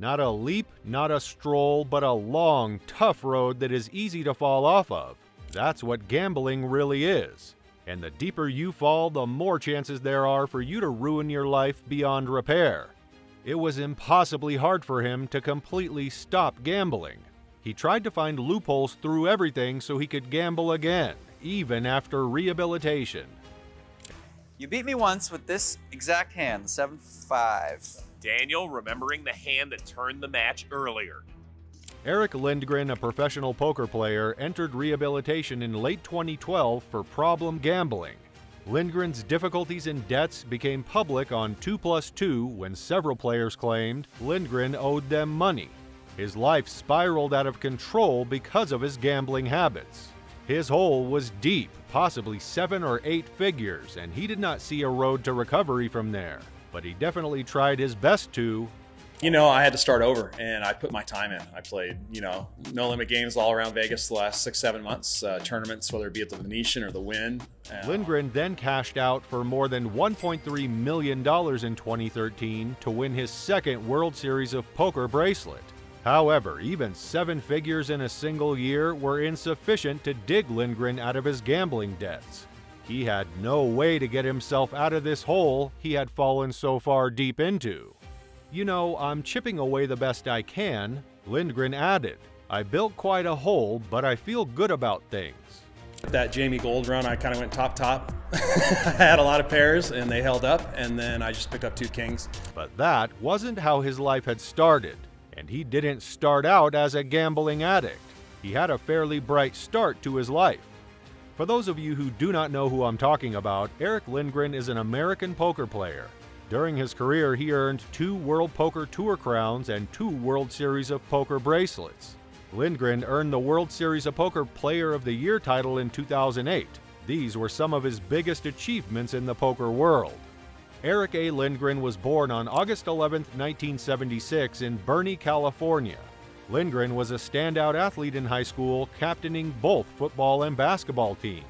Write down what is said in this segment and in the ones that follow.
Not a leap, not a stroll, but a long, tough road that is easy to fall off of. That's what gambling really is. And the deeper you fall, the more chances there are for you to ruin your life beyond repair. It was impossibly hard for him to completely stop gambling. He tried to find loopholes through everything so he could gamble again, even after rehabilitation. You beat me once with this exact hand, 7-5. Daniel remembering the hand that turned the match earlier. Erick Lindgren, a professional poker player, entered rehabilitation in late 2012 for problem gambling. Lindgren's difficulties and debts became public on 2+2 when several players claimed Lindgren owed them money. His life spiraled out of control because of his gambling habits. His hole was deep, possibly 7 or 8 figures, and he did not see a road to recovery from there. But he definitely tried his best to. I had to start over, and I put my time in. I played, no limit games all around Vegas the last 6-7 months, tournaments, whether it be at the Venetian or the Wynn. Lindgren then cashed out for more than $1.3 million in 2013 to win his second World Series of Poker bracelet. However, even 7 figures in a single year were insufficient to dig Lindgren out of his gambling debts. He had no way to get himself out of this hole he had fallen so far deep into. I'm chipping away the best I can, Lindgren added. I built quite a hole, but I feel good about things. That Jamie Gold run, I kind of went top. I had a lot of pairs, and they held up, and then I just picked up 2 kings. But that wasn't how his life had started, and he didn't start out as a gambling addict. He had a fairly bright start to his life. For those of you who do not know who I'm talking about, Erick Lindgren is an American poker player. During his career, he earned 2 World Poker Tour crowns and 2 World Series of Poker bracelets. Lindgren earned the World Series of Poker Player of the Year title in 2008. These were some of his biggest achievements in the poker world. Erick A. Lindgren was born on August 11, 1976 in Bernie, California. Lindgren was a standout athlete in high school, captaining both football and basketball teams.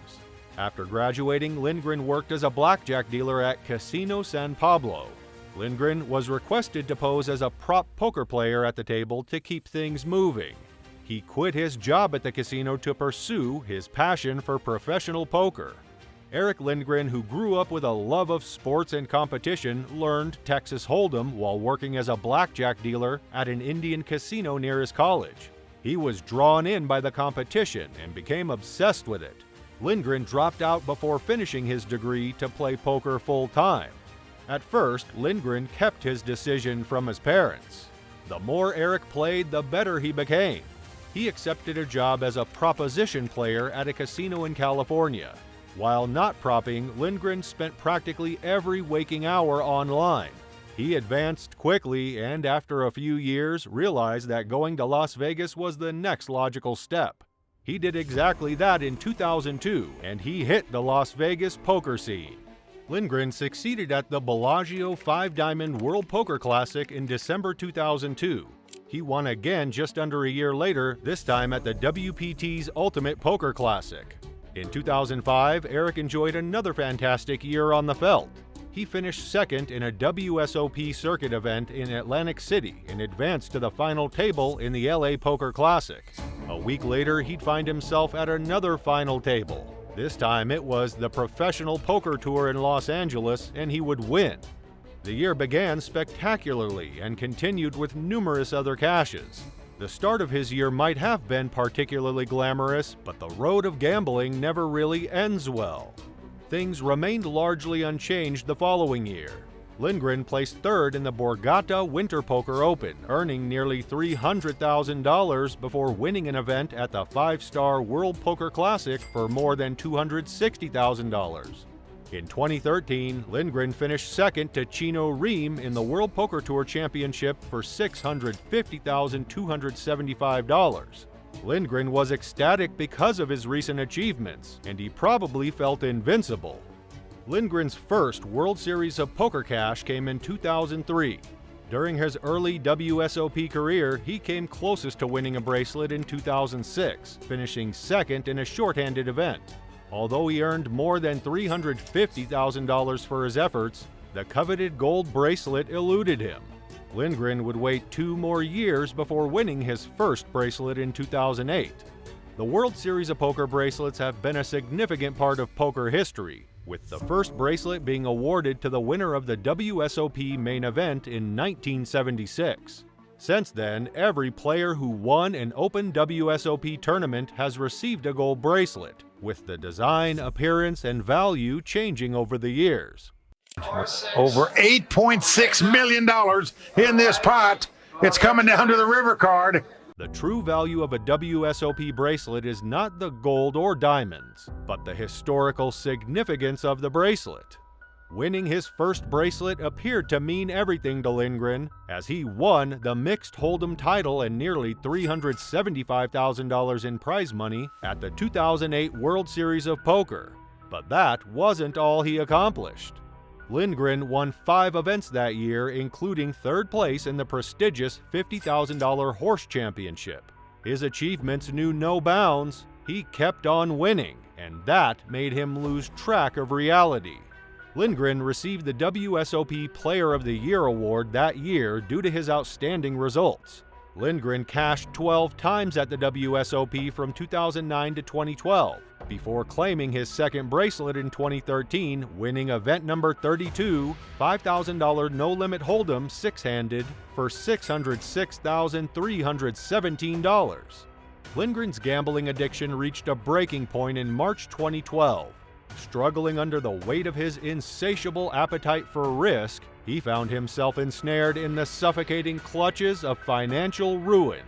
After graduating, Lindgren worked as a blackjack dealer at Casino San Pablo. Lindgren was requested to pose as a prop poker player at the table to keep things moving. He quit his job at the casino to pursue his passion for professional poker. Erick Lindgren, who grew up with a love of sports and competition, learned Texas Hold'em while working as a blackjack dealer at an Indian casino near his college. He was drawn in by the competition and became obsessed with it. Lindgren dropped out before finishing his degree to play poker full-time. At first, Lindgren kept his decision from his parents. The more Erick played, the better he became. He accepted a job as a proposition player at a casino in California. While not propping, Lindgren spent practically every waking hour online. He advanced quickly and after a few years realized that going to Las Vegas was the next logical step. He did exactly that in 2002, and he hit the Las Vegas poker scene. Lindgren succeeded at the Bellagio 5-Diamond World Poker Classic in December 2002. He won again just under a year later, this time at the WPT's Ultimate Poker Classic. In 2005, Erick enjoyed another fantastic year on the felt. He finished second in a WSOP circuit event in Atlantic City and advanced to the final table in the LA Poker Classic. A week later, he'd find himself at another final table. This time it was the Professional Poker Tour in Los Angeles, and he would win. The year began spectacularly and continued with numerous other cashes. The start of his year might have been particularly glamorous, but the road of gambling never really ends well. Things remained largely unchanged the following year. Lindgren placed third in the Borgata Winter Poker Open, earning nearly $300,000 before winning an event at the 5-star World Poker Classic for more than $260,000. In 2013, Lindgren finished second to Chino Ream in the World Poker Tour Championship for $650,275. Lindgren was ecstatic because of his recent achievements, and he probably felt invincible. Lindgren's first World Series of Poker cash came in 2003. During his early WSOP career, he came closest to winning a bracelet in 2006, finishing second in a shorthanded event. Although he earned more than $350,000 for his efforts, the coveted gold bracelet eluded him. Lindgren would wait 2 more years before winning his first bracelet in 2008. The World Series of Poker bracelets have been a significant part of poker history, with the first bracelet being awarded to the winner of the WSOP main event in 1976. Since then, every player who won an open WSOP tournament has received a gold bracelet, with the design, appearance, and value changing over the years. Over $8.6 million in this pot. It's coming down to the river card. The true value of a WSOP bracelet is not the gold or diamonds, but the historical significance of the bracelet. Winning his first bracelet appeared to mean everything to Lindgren, as he won the mixed hold'em title and nearly $375,000 in prize money at the 2008 World Series of Poker. But that wasn't all he accomplished. Lindgren won 5 events that year, including 3rd place in the prestigious $50,000 Horse Championship. His achievements knew no bounds. He kept on winning, and that made him lose track of reality. Lindgren received the WSOP Player of the Year award that year due to his outstanding results. Lindgren cashed 12 times at the WSOP from 2009 to 2012, before claiming his second bracelet in 2013, winning event number 32, $5,000 no-limit hold'em 6-handed for $606,317. Lindgren's gambling addiction reached a breaking point in March 2012. Struggling under the weight of his insatiable appetite for risk, he found himself ensnared in the suffocating clutches of financial ruin.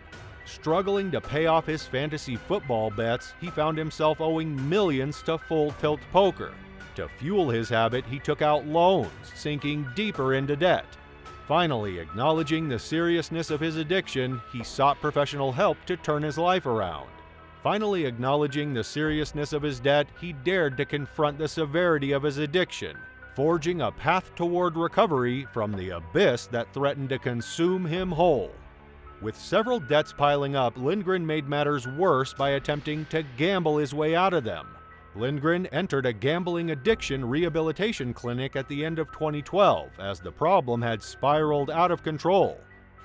Struggling to pay off his fantasy football bets, he found himself owing millions to Full Tilt Poker. To fuel his habit, he took out loans, sinking deeper into debt. Finally, acknowledging the seriousness of his addiction, he sought professional help to turn his life around. Finally acknowledging the seriousness of his debt, he dared to confront the severity of his addiction, forging a path toward recovery from the abyss that threatened to consume him whole. With several debts piling up, Lindgren made matters worse by attempting to gamble his way out of them. Lindgren entered a gambling addiction rehabilitation clinic at the end of 2012 as the problem had spiraled out of control.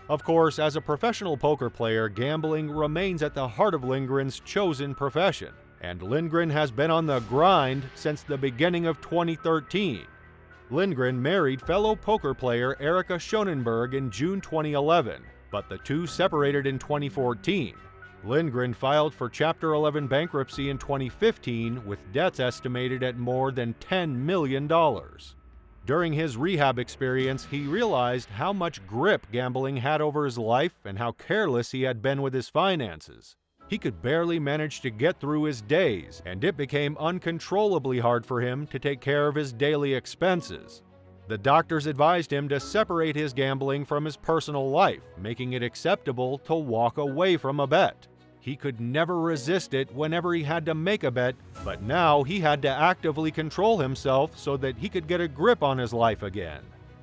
Of course, as a professional poker player, gambling remains at the heart of Lindgren's chosen profession, and Lindgren has been on the grind since the beginning of 2013. Lindgren married fellow poker player Erica Schonenberg in June 2011, but the two separated in 2014. Lindgren filed for Chapter 11 bankruptcy in 2015 with debts estimated at more than $10 million. During his rehab experience, he realized how much grip gambling had over his life and how careless he had been with his finances. He could barely manage to get through his days, and it became uncontrollably hard for him to take care of his daily expenses. The doctors advised him to separate his gambling from his personal life, making it acceptable to walk away from a bet. He could never resist it whenever he had to make a bet, but now he had to actively control himself so that he could get a grip on his life again.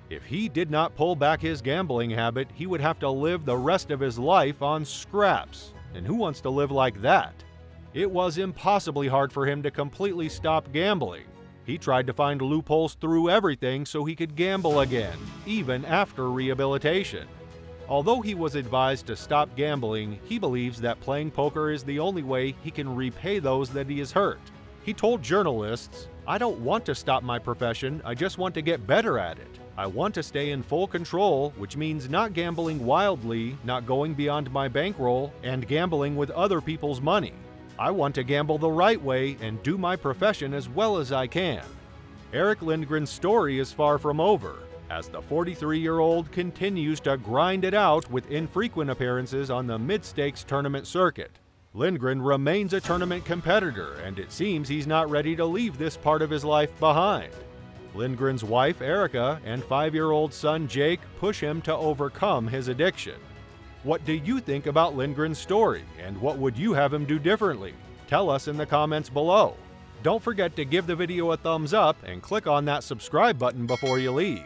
If he did not pull back his gambling habit, he would have to live the rest of his life on scraps. And who wants to live like that? It was impossibly hard for him to completely stop gambling. He tried to find loopholes through everything so he could gamble again, even after rehabilitation. Although he was advised to stop gambling, he believes that playing poker is the only way he can repay those that he has hurt. He told journalists, "I don't want to stop my profession, I just want to get better at it. I want to stay in full control, which means not gambling wildly, not going beyond my bankroll, and gambling with other people's money. I want to gamble the right way and do my profession as well as I can." Erick Lindgren's story is far from over, as the 43-year-old continues to grind it out with infrequent appearances on the mid-stakes tournament circuit. Lindgren remains a tournament competitor, and it seems he's not ready to leave this part of his life behind. Lindgren's wife, Erica, and 5-year-old son, Jake, push him to overcome his addiction. What do you think about Lindgren's story, and what would you have him do differently? Tell us in the comments below. Don't forget to give the video a thumbs up and click on that subscribe button before you leave.